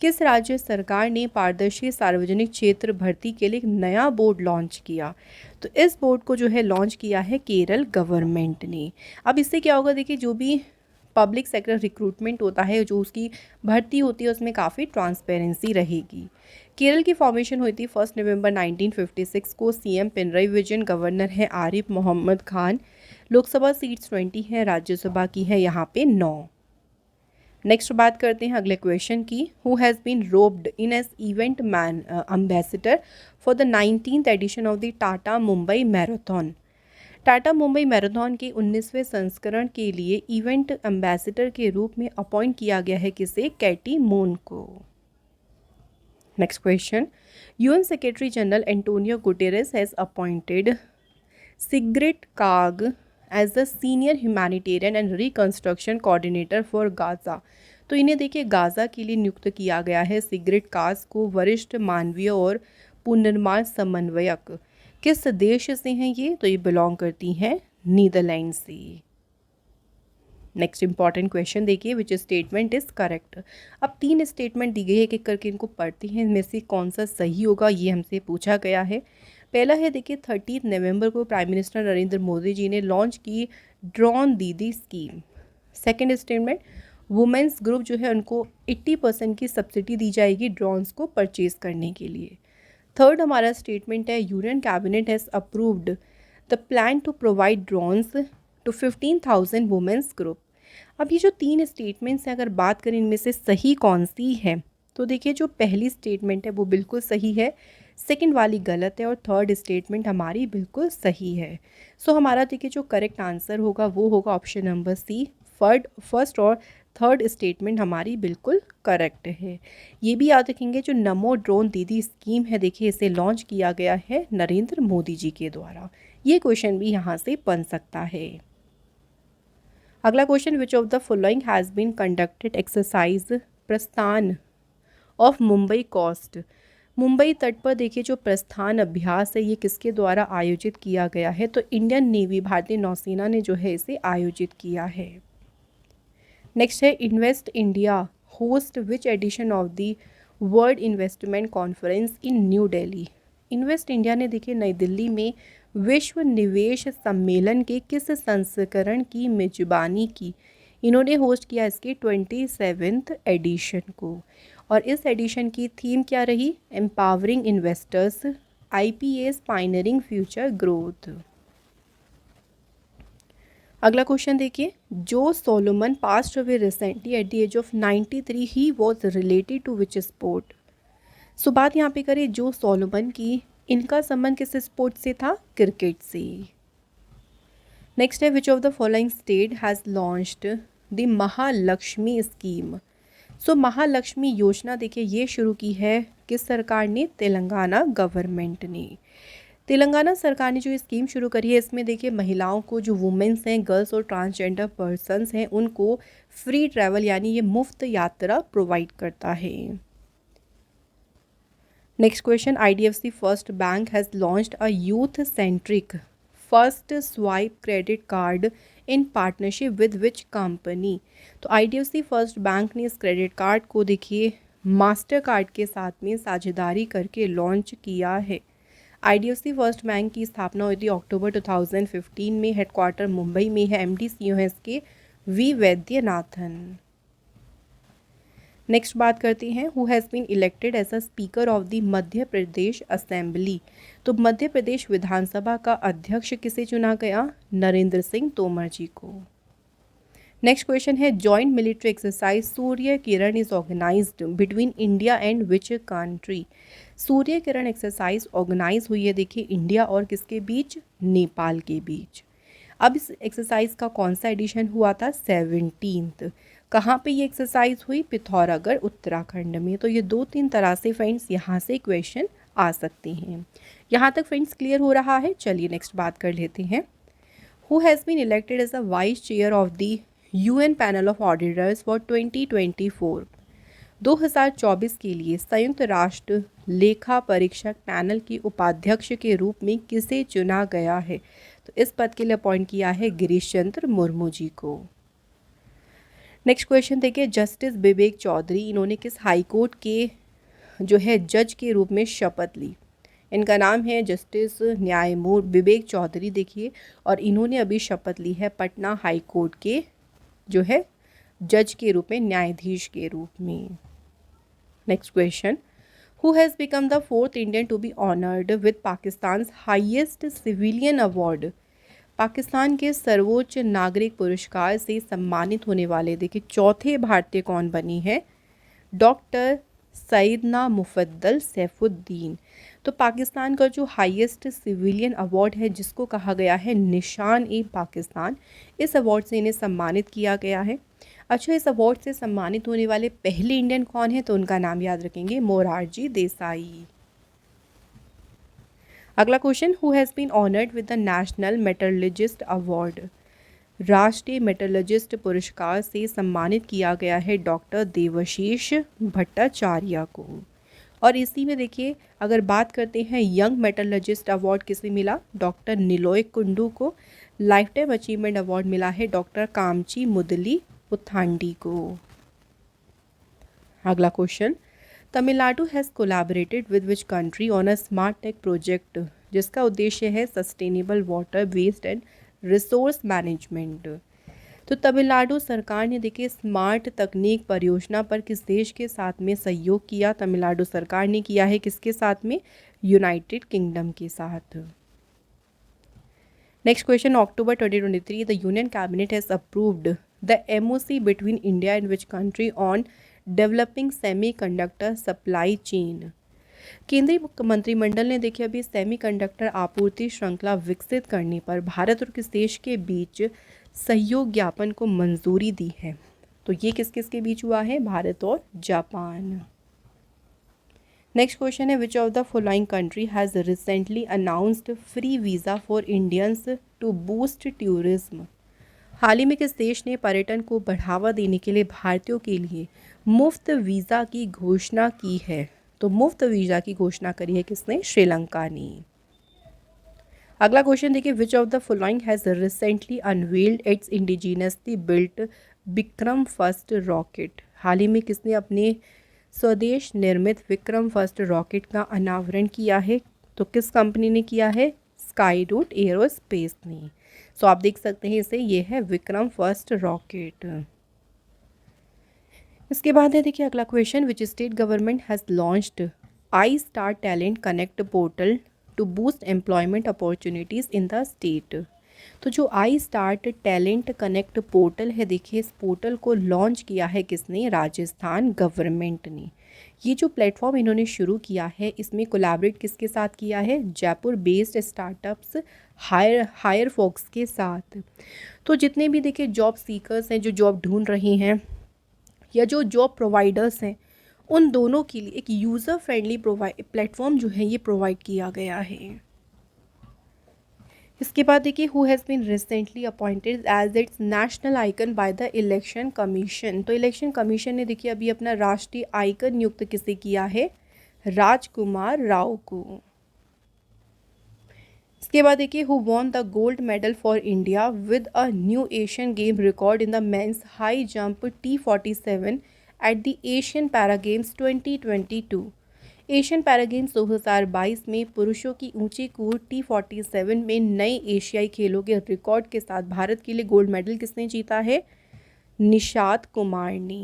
किस राज्य सरकार ने पारदर्शी सार्वजनिक क्षेत्र भर्ती के लिए एक नया बोर्ड लॉन्च किया? तो इस बोर्ड को जो है लॉन्च किया है केरल गवर्नमेंट ने। अब इससे क्या होगा, देखिए जो भी पब्लिक सेक्टर रिक्रूटमेंट होता है, जो उसकी भर्ती होती है, उसमें काफ़ी ट्रांसपेरेंसी रहेगी। केरल की फॉर्मेशन हुई थी 1 नवंबर 1956 को। CM पिनरई विजयन, गवर्नर है आरिफ मोहम्मद खान। लोकसभा सीट्स 20 हैं, राज्यसभा की है यहाँ पे 9। नेक्स्ट बात करते हैं अगले क्वेश्चन की। Who has been roped in as event main ambassador for the 19th edition of the Tata Mumbai marathon. Tata Mumbai marathon के 19वें संस्करण के लिए इवेंट एम्बेसडर के रूप में अपॉइंट किया गया है किसे? कैटी मून को। Next question, UN secretary general Antonio Guterres has appointed Sigrid Kaag as the senior humanitarian and reconstruction coordinator for Gaza. तो इन्हें देखिए गाज़ा के लिए नियुक्त किया गया है सिग्रिट काग को वरिष्ठ मानवीय और पुनर्निर्माण समन्वयक। किस देश से हैं ये? तो ये बिलोंग करती हैं नीदरलैंड से। नेक्स्ट इंपॉर्टेंट क्वेश्चन देखिए, विच स्टेटमेंट इज करेक्ट। अब 3 स्टेटमेंट दी गई है, एक एक करके इनको पढ़ते हैं, इनमें से कौन सा सही होगा ये हमसे पूछा गया है। पहला है देखिए 30 नवंबर को प्राइम मिनिस्टर नरेंद्र मोदी जी ने लॉन्च की ड्रोन दीदी scheme. Second statement, women's group जो है उनको 80% की सब्सिडी दी जाएगी ड्रोन्स को परचेज करने के लिए। थर्ड हमारा स्टेटमेंट है, union cabinet has approved the plan to provide drones to 15,000 women's group. अब ये जो 3 स्टेटमेंट्स हैं, अगर बात करें इनमें से सही कौन सी है, तो देखिए जो पहली स्टेटमेंट है वो बिल्कुल सही है, सेकंड वाली गलत है और थर्ड स्टेटमेंट हमारी बिल्कुल सही है। सो हमारा देखिए जो करेक्ट आंसर होगा वो होगा ऑप्शन नंबर सी। फर्स्ट और थर्ड स्टेटमेंट हमारी बिल्कुल करेक्ट है। ये भी याद रखेंगे, जो नमो ड्रोन दीदी स्कीम है देखिए इसे लॉन्च किया गया है नरेंद्र मोदी जी के द्वारा। ये क्वेश्चन भी यहाँ से बन सकता है। अगला question, which of the following has been conducted exercise Prasthan off Mumbai coast. Mumbai तट पर देखिए जो प्रस्थान अभ्यास है ये किसके द्वारा आयोजित किया गया है? तो इंडियन नेवी, भारतीय नौसेना ने जो है इसे आयोजित किया है। नेक्स्ट है, invest India host which edition of the world investment conference in new Delhi. Invest India ने देखिए नई दिल्ली में विश्व निवेश सम्मेलन के किस संस्करण की मेजबानी की? इन्होंने होस्ट किया इसके 27th एडिशन को, और इस एडिशन की थीम क्या रही? Empowering investors, IPS pioneering future growth. अगला क्वेश्चन देखिए, Joe Solomon passed away recently at the age of 93, he was related to which sport. So बात यहाँ पे करें जो सोलोमन की, इनका संबंध किस स्पोर्ट से था? क्रिकेट से। नेक्स्ट है, which of the following state has launched the Mahalakshmi scheme. So Mahalakshmi Yojana देखिए ये शुरू की है किस सरकार ने? तेलंगाना गवर्नमेंट ने। तेलंगाना सरकार ने जो स्कीम शुरू करी है इसमें देखिए महिलाओं को, जो वुमेन्स हैं, गर्ल्स और ट्रांसजेंडर पर्सन्स हैं, उनको फ्री ट्रैवल यानी ये मुफ्त यात्रा प्रोवाइड करता है। Next question, IDFC first bank has launched a youth centric first swipe credit card in partnership with which company? तो IDFC फर्स्ट बैंक ने इस क्रेडिट कार्ड को देखिए मास्टर कार्ड के साथ में साझेदारी करके लॉन्च किया है। IDFC फर्स्ट बैंक की स्थापना हुई थी अक्टूबर 2015 में। हेडक्वार्टर मुंबई में है। MD CEO हैं इसके वी वैद्यनाथन। नेक्स्ट बात करते हैं, who has been elected as a speaker of the Madhya Pradesh assembly? तो मध्य प्रदेश विधानसभा का अध्यक्ष किसे चुना गया? नरेंद्र सिंह तोमर जी को। नेक्स्ट क्वेश्चन है, joint military exercise Surya Kiran is organised between India and which country? Surya Kiran exercise organise हुई है देखिए इंडिया और किसके बीच? नेपाल के बीच। अब इस एक्सरसाइज का कौन सा एडिशन हुआ था? 17th। कहाँ पे ये एक्सरसाइज हुई? पिथौरागढ़ उत्तराखंड में। तो ये 2-3 तरह से फ्रेंड्स यहाँ से क्वेश्चन आ सकते हैं। यहाँ तक फ्रेंड्स क्लियर हो रहा है? चलिए नेक्स्ट बात कर लेते हैं। Who has been elected as the vice chair of the UN panel of auditors for 2024? 2024 के लिए संयुक्त राष्ट्र लेखा परीक्षक पैनल के उपाध्यक्ष के रूप में किसे चुना गया है? तो इस पद के लिए अपॉइंट किया है गिरीश चंद्र मुर्मू जी को। नेक्स्ट क्वेश्चन देखिए, जस्टिस विवेक चौधरी, इन्होंने किस हाई कोर्ट के जो है जज के रूप में शपथ ली? इनका नाम है जस्टिस न्यायमूर्ति विवेक चौधरी देखिए, और इन्होंने अभी शपथ ली है पटना हाई कोर्ट के जो है जज के रूप में, न्यायाधीश के रूप में। Next question, who has become the 4th Indian to be honoured with Pakistan highest civilian award? Pakistan के सर्वोच्च नागरिक पुरस्कार से सम्मानित होने वाले देखिए चौथे भारतीय कौन बनी है? डॉक्टर सईदना मुफद्दल सैफुद्दीन। तो पाकिस्तान का जो हाईएस्ट सिविलियन अवार्ड है जिसको कहा गया है निशान-ए-पाकिस्तान, इस अवार्ड से इन्हें सम्मानित किया गया है। अच्छा, इस अवार्ड से सम्मानित होने वाले पहले इंडियन कौन है? तो उनका नाम याद रखेंगे, मोरारजी देसाई। अगला question, who has been honoured with the national metallurgist award? राष्ट्रीय मेटलर्जिस्ट पुरस्कार से सम्मानित किया गया है डॉक्टर देवाशीष भट्टाचार्य को। और इसी में देखिए अगर बात करते हैं यंग मेटलर्जिस्ट अवार्ड किसे मिला? डॉक्टर निलोय कुंडू को। लाइफ टाइम अचीवमेंट अवार्ड मिला है डॉक्टर कामची मुदली पुथांडी को। अगला question, Tamil Nadu has collaborated with which country on a smart tech project जिसका उद्देश्य है sustainable water waste and resource management? तो तमिलनाडु सरकार ने देखिए स्मार्ट तकनीक परियोजना पर किस देश के साथ में सहयोग किया? तमिलनाडु सरकार ने किया है किसके साथ में? यूनाइटेड किंगडम के साथ। Next question, October 2023 the union cabinet has approved the MOC between India and which country on developing semiconductor supply chain? केंद्रीय मंत्रिमंडल ने देखिए अभी सेमीकंडक्टर आपूर्ति श्रृंखला विकसित करने पर भारत और किस देश के बीच सहयोग ज्ञापन को मंजूरी दी है? तो ये किस किस के बीच हुआ है? भारत और जापान। नेक्स्ट क्वेश्चन है, which of the following country has recently announced free visa for Indians to boost tourism? हाल ही में किस देश ने पर्यटन को बढ़ावा देने के लिए भारतीयों के लिए मुफ्त वीज़ा की घोषणा की है? तो मुफ्त वीज़ा की घोषणा करी है किसने? श्रीलंका ने। अगला क्वेश्चन देखिए, which of the following has recently unveiled its indigenously built Vikram first rocket? हाल ही में किसने अपने स्वदेश निर्मित विक्रम फर्स्ट रॉकेट का अनावरण किया है? तो किस कंपनी ने किया है? स्काई रूट एरोस्पेस ने। सो आप देख सकते हैं इसे, ये है विक्रम फर्स्ट रॉकेट। इसके बाद है देखिए अगला question, which state government has launched I star talent connect portal to boost employment opportunities in the state? तो जो I start talent connect portal है, देखिए इस पोर्टल को लॉन्च किया है किसने? राजस्थान गवर्नमेंट ने। ये जो प्लेटफॉर्म इन्होंने शुरू किया है, इसमें कोलैबोरेट किसके साथ किया है? Jaipur based startups hire folks के साथ। तो जितने भी देखिए जॉब सीकर्स हैं, जो जॉब ढूंढ रहे हैं, या जो जॉब प्रोवाइडर्स हैं, उन दोनों के लिए एक यूज़र फ्रेंडली प्लेटफॉर्म जो है ये प्रोवाइड किया गया है। इसके बाद देखिए who has been recently appointed as its national icon by the election commission. तो इलेक्शन कमीशन ने देखिए अभी अपना राष्ट्रीय आइकन नियुक्त किसे किया है? राजकुमार राव को। इसके बाद देखिए who won the gold medal for India with a new Asian game record in the mains high jump T47 eight the Asian para games 2022। Asian para games 2022 में पुरुषों की ऊंची कूद T47 में नए एशियाई खेलों के रिकॉर्ड के साथ भारत के लिए गोल्ड मेडल किसने जीता है? निशात कुमार ने।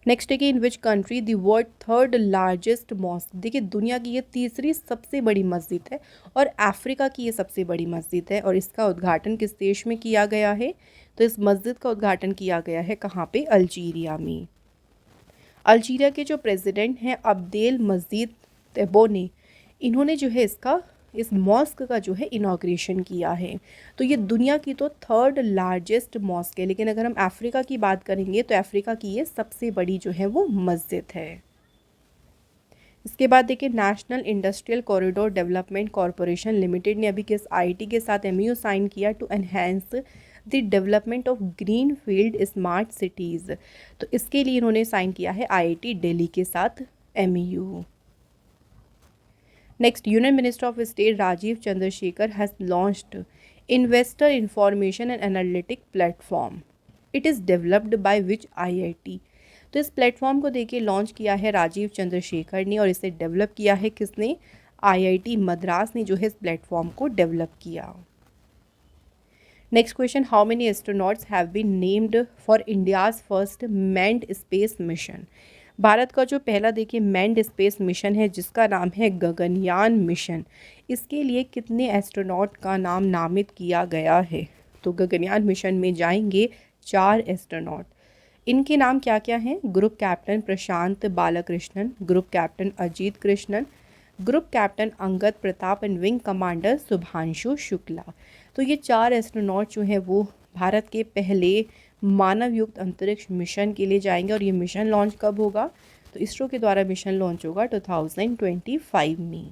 नेक्स्ट है कि in which country the world third largest mosque. देखिए दुनिया की ये तीसरी सबसे बड़ी मस्जिद है और अफ्रीका की ये सबसे बड़ी मस्जिद है, और इसका उद्घाटन किस देश में किया गया है? तो इस मस्जिद का उद्घाटन किया गया है कहाँ पे? अल्जीरिया में। अल्जीरिया के जो प्रेसिडेंट हैं अब्देल मजीद तेब्बोने, इन्होंने जो है इस मॉस्क का जो है इनॉग्रेशन किया है। तो ये दुनिया की तो थर्ड लार्जेस्ट मॉस्क है, लेकिन अगर हम अफ्रीका की बात करेंगे तो अफ्रीका की ये सबसे बड़ी जो है वो मस्जिद है। इसके बाद देखिए national industrial corridor development corporation limited ने अभी किस आईआईटी के साथ एमओयू साइन किया to enhance the development of green field smart cities. तो इसके लिए इन्होंने साइन किया है आईआईटी दिल्ली के साथ MOU. Next, union minister of state Rajeev Chandrasekhar has launched investor information and analytic platform. It is developed by which IIT. तो इस प्लेटफॉर्म को देखिए लॉन्च किया है राजीव चंद्रशेखर ने, और इसे डेवलप किया है किसने? आईआईटी मद्रास ने जो है इस प्लेटफॉर्म को डेवलप किया। Next question, how many astronauts have been named for India's first manned space mission. Bharat का जो पहला देखिए मैन्ड स्पेस मिशन है जिसका नाम है गगनयान मिशन, इसके लिए कितने एस्ट्रोनॉट का नाम नामित किया गया है? तो गगनयान मिशन में जाएंगे 4 एस्ट्रोनॉट। इनके नाम क्या क्या हैं? Group captain Prashant Balakrishnan, group captain Ajit Krishnan, group captain Angad Pratap and wing commander Shubhanshu Shukla. तो ये 4 एस्ट्रोनॉट जो हैं वो भारत के पहले मानव युक्त अंतरिक्ष मिशन के लिए जाएंगे, और ये मिशन लॉन्च कब होगा? तो इसरो के द्वारा मिशन लॉन्च होगा 2025 में।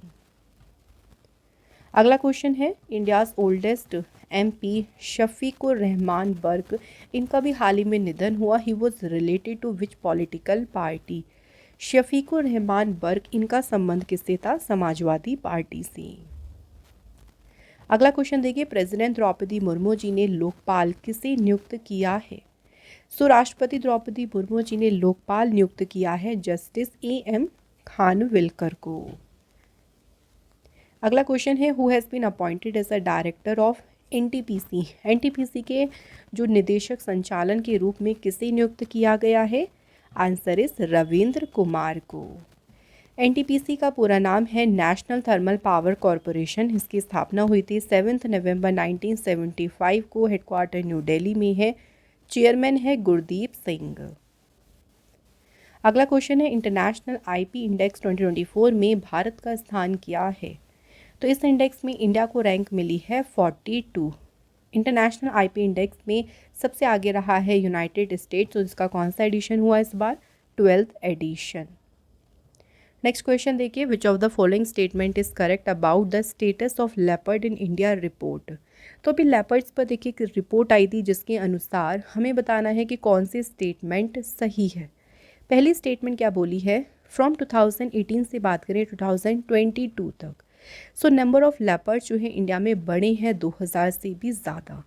अगला क्वेश्चन है, India's oldest MP Shafiqur Rahman Barq, इनका भी हाल ही में निधन हुआ। He was related to which political party. Shafiqur Rahman Barq, इनका संबंध किससे था? समाजवादी पार्टी से। अगला क्वेश्चन देखिए, प्रेसिडेंट द्रौपदी मुर्मू जी ने लोकपाल किसे नियुक्त किया है? सो राष्ट्रपति द्रौपदी मुर्मू जी ने लोकपाल नियुक्त किया है जस्टिस AM खानविलकर को। अगला क्वेश्चन है, who has been appointed as a director of NTPC। NTPC के जो निदेशक संचालन के रूप में किसे नियुक्त किया गया है? आंसर इज रविंद्र कुमार को। NTPC का पूरा नाम है नेशनल थर्मल पावर कॉरपोरेशन। इसकी स्थापना हुई थी 7 नवंबर 1975 को। हेडक्वार्टर न्यू दिल्ली में है। चेयरमैन है गुरदीप सिंह। अगला क्वेश्चन है, इंटरनेशनल IP इंडेक्स 2024 में भारत का स्थान क्या है? तो इस इंडेक्स में इंडिया को रैंक मिली है 42। इंटरनेशनल IP इंडेक्स में सबसे आगे रहा है यूनाइटेड स्टेट्स, तो इसका कौन सा एडिशन हुआ इस बार? 12th addition. नेक्स्ट क्वेश्चन देखिए, which of the following statement is correct about the status of leopard in India report. तो अभी लेपर्ड्स पर देखिए एक रिपोर्ट आई थी जिसके अनुसार हमें बताना है कि कौन सी स्टेटमेंट सही है। पहली स्टेटमेंट क्या बोली है? फ्रॉम 2018 से बात करें 2022 तक, सो नंबर ऑफ लेपर्ड्स जो है इंडिया में बढ़े हैं 2000 से भी ज़्यादा।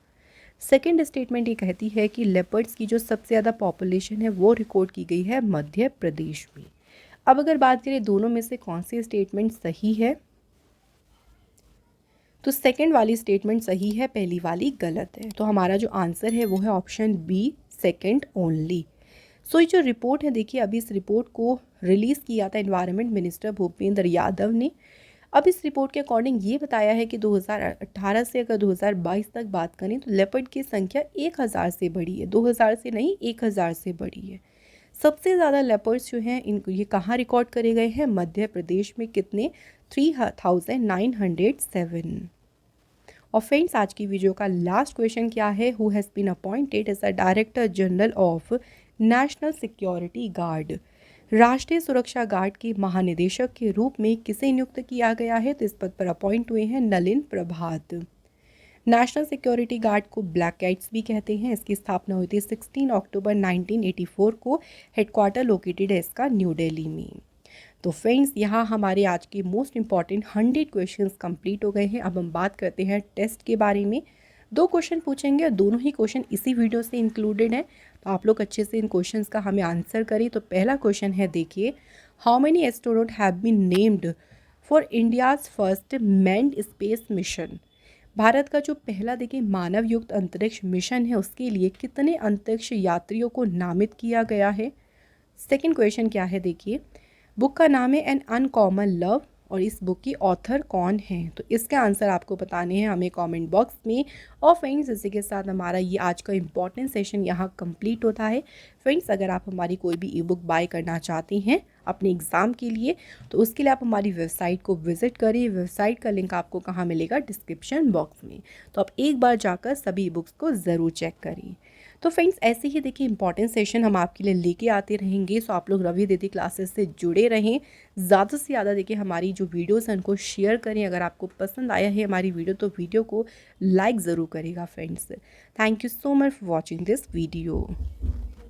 सेकेंड स्टेटमेंट ये कहती है कि लेपर्ड्स की जो सबसे ज़्यादा पॉपुलेशन है वो रिकॉर्ड की गई है मध्य प्रदेश में। अब अगर बात करें दोनों में से कौन सी स्टेटमेंट सही है, तो सेकंड वाली स्टेटमेंट सही है, पहली वाली गलत है। तो हमारा जो आंसर है वो है ऑप्शन बी, सेकंड ओनली। सो ये जो रिपोर्ट है देखिए, अभी इस रिपोर्ट को रिलीज़ किया था एनवायरनमेंट मिनिस्टर भूपेंद्र यादव ने। अब इस रिपोर्ट के अकॉर्डिंग ये बताया है कि 2018 से अगर 2022 तक बात करें तो लेपर्ड की संख्या 1000 से बढ़ी है, 2000 से नहीं 1000 से बढ़ी है। सबसे ज़्यादा लेपर्ड्स जो हैं इनको ये कहाँ रिकॉर्ड करे गए हैं? मध्य प्रदेश में कितने? 3907। और फ्रेंड्स आज की वीडियो का लास्ट क्वेश्चन क्या है? Who has been appointed as the director general of national security guard? राष्ट्रीय सुरक्षा गार्ड के महानिदेशक के रूप में किसे नियुक्त किया गया है? तो इस पद पर अपॉइंट हुए हैं नलिन प्रभात। नेशनल सिक्योरिटी गार्ड को ब्लैक कैट्स भी कहते हैं। इसकी स्थापना हुई थी 16 अक्टूबर 1984 को। हेडक्वार्टर लोकेटेड है इसका न्यू दिल्ली में। तो फ्रेंड्स यहाँ हमारे आज के मोस्ट इंपॉर्टेंट 100 क्वेश्चंस कंप्लीट हो गए हैं। अब हम बात करते हैं टेस्ट के बारे में। 2 क्वेश्चन पूछेंगे और दोनों ही क्वेश्चन इसी वीडियो से इंक्लूडेड हैं, तो आप लोग अच्छे से इन क्वेश्चंस का हमें आंसर करें। तो पहला क्वेश्चन है, देखिए, how many astronaut have been named for India's first manned space mission? Bharat का जो पहला देखिए मानव युक्त अंतरिक्ष मिशन है उसके लिए कितने अंतरिक्ष यात्रियों को नामित किया गया है? सेकंड क्वेश्चन क्या है, देखिए, बुक का नाम है एन अनकॉमन लव और इस बुक की ऑथर कौन है? तो इसके आंसर आपको बताने हैं हमें कमेंट बॉक्स में। और फ्रेंड्स इसी के साथ हमारा ये आज का इम्पॉर्टेंट सेशन यहाँ कंप्लीट होता है। फ्रेंड्स अगर आप हमारी कोई भी ई बुक बाय करना चाहती हैं अपने एग्ज़ाम के लिए तो उसके लिए आप हमारी वेबसाइट को विज़िट करिए। वेबसाइट का लिंक आपको कहाँ मिलेगा? डिस्क्रिप्शन बॉक्स में। तो आप एक बार जाकर सभी बुक्स को ज़रूर चेक करिए। तो फ्रेंड्स ऐसे ही देखिए इंपॉर्टेंट सेशन हम आपके लिए लेके आते रहेंगे। सो आप लोग रवि दीदी क्लासेस से जुड़े रहें। ज़्यादा से ज़्यादा देखिए हमारी जो वीडियोस हैं उनको शेयर करें। अगर आपको पसंद आया है हमारी वीडियो तो वीडियो को लाइक ज़रूर करेगा friends. Thank you so much for watching this video.